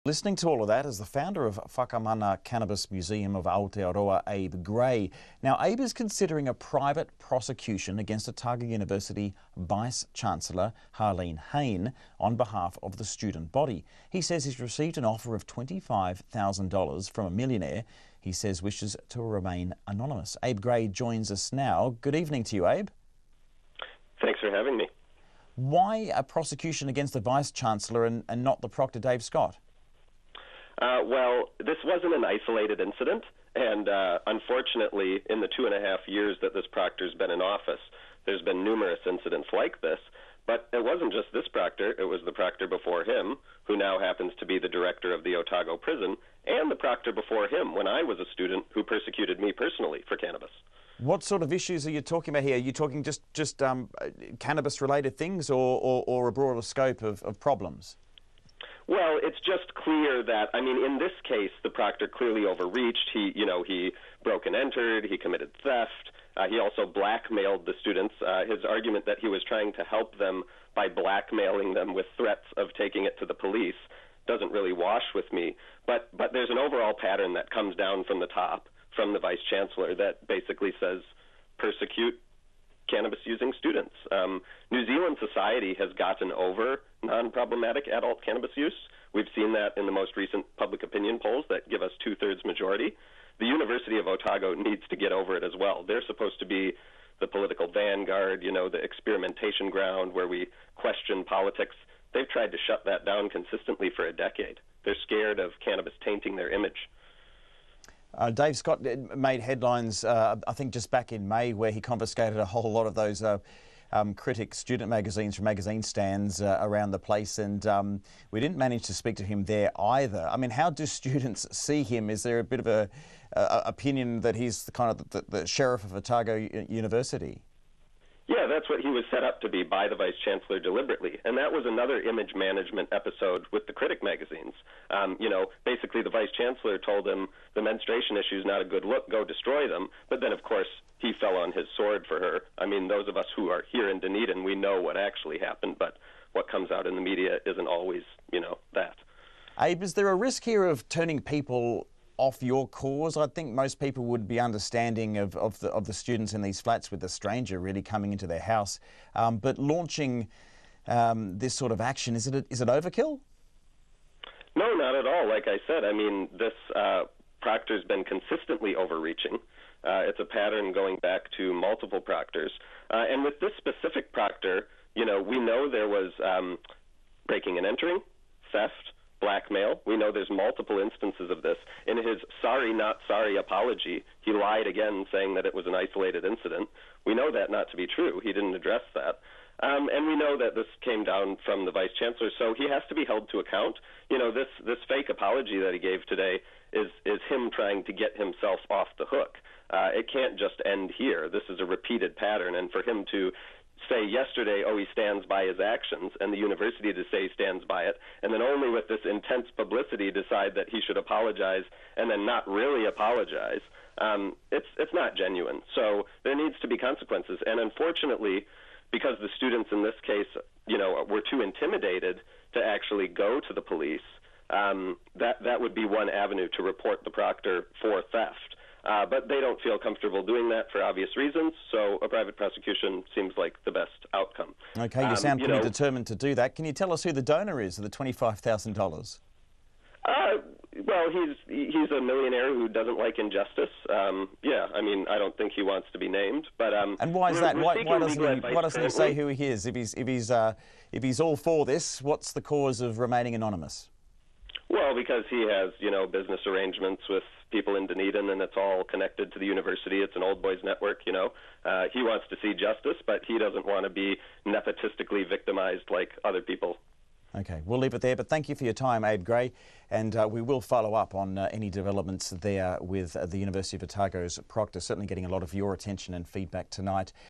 Listening to all of that is the founder of Whakamana Cannabis Museum of Aotearoa, Abe Gray. Now, Abe is considering a private prosecution against Otago University Vice-Chancellor Harleen Hayne on behalf of the student body. He says he's received an offer of $25,000 from a millionaire he says wishes to remain anonymous. Abe Gray joins us now. Good evening to you, Abe. Thanks for having me. Why a prosecution against the Vice-Chancellor and not the proctor, Dave Scott? Well, this wasn't an isolated incident, and unfortunately, in the 2.5 years that this proctor's been in office, there's been numerous incidents like this. But it wasn't just this proctor, it was the proctor before him, who now happens to be the director of the Otago prison, and the proctor before him when I was a student who persecuted me personally for cannabis. What sort of issues are you talking about here? Are you talking just cannabis-related things or a broader scope of problems? Well, it's just clear that, I mean, in this case, the proctor clearly overreached. He broke and entered, he committed theft, he also blackmailed the students. His argument that he was trying to help them by blackmailing them with threats of taking it to the police doesn't really wash with me. But there's an overall pattern that comes down from the top, from the Vice-Chancellor, that basically says persecute cannabis-using students. New Zealand society has gotten over non-problematic adult cannabis use. We've seen that in the most recent public opinion polls that give us 2/3 majority. The University of Otago needs to get over it as well. They're supposed to be the political vanguard, the experimentation ground where we question politics. They've tried to shut that down consistently for a decade. They're scared of cannabis tainting their image. Dave Scott made headlines, I think just back in May, where he confiscated a whole lot of those critic student magazines from magazine stands around the place, and we didn't manage to speak to him there either. I mean, how do students see him? Is there a bit of a opinion that he's the kind of the sheriff of Otago University? Yeah, that's what he was set up to be by the Vice-Chancellor deliberately. And that was another image management episode with the critic magazines. Basically the Vice-Chancellor told him the menstruation issue is not a good look, go destroy them. But then, of course, he fell on his sword for her. I mean, those of us who are here in Dunedin, we know what actually happened, but what comes out in the media isn't always, that. Abe, is there a risk here of turning people off your cause? I think most people would be understanding of the students in these flats with a stranger really coming into their house. But launching this sort of action, is it overkill? No, not at all. Like I said, I mean, this proctor's been consistently overreaching. It's a pattern going back to multiple proctors. And with this specific proctor, we know there was breaking and entering, theft, blackmail. We know there's multiple instances of this. In his sorry, not sorry apology, he lied again, saying that it was an isolated incident. We know that not to be true. He didn't address that. And we know that this came down from the Vice-Chancellor, so he has to be held to account. This fake apology that he gave today is him trying to get himself off the hook. It can't just end here. This is a repeated pattern, and for him to say yesterday, he stands by his actions, and the university to say he stands by it, and then only with this intense publicity decide that he should apologize and then not really apologize, it's not genuine. So there needs to be consequences. And unfortunately, because the students in this case, were too intimidated to actually go to the police, that would be one avenue to report the proctor for theft. But they don't feel comfortable doing that for obvious reasons, so a private prosecution see's like the best outcome. Okay, you sound pretty determined to do that. Can you tell us who the donor is of the $25,000? Well, he's a millionaire who doesn't like injustice. I mean, I don't think he wants to be named, but and why is that? Why doesn't he say who he is? If he's all for this, what's the cause of remaining anonymous? Well, because he has, business arrangements with people in Dunedin, and it's all connected to the university. It's an old boys network, He wants to see justice, but he doesn't want to be nepotistically victimized like other people. Okay, we'll leave it there, but thank you for your time, Abe Gray, and we will follow up on any developments there with the University of Otago's proctor. Certainly getting a lot of your attention and feedback tonight.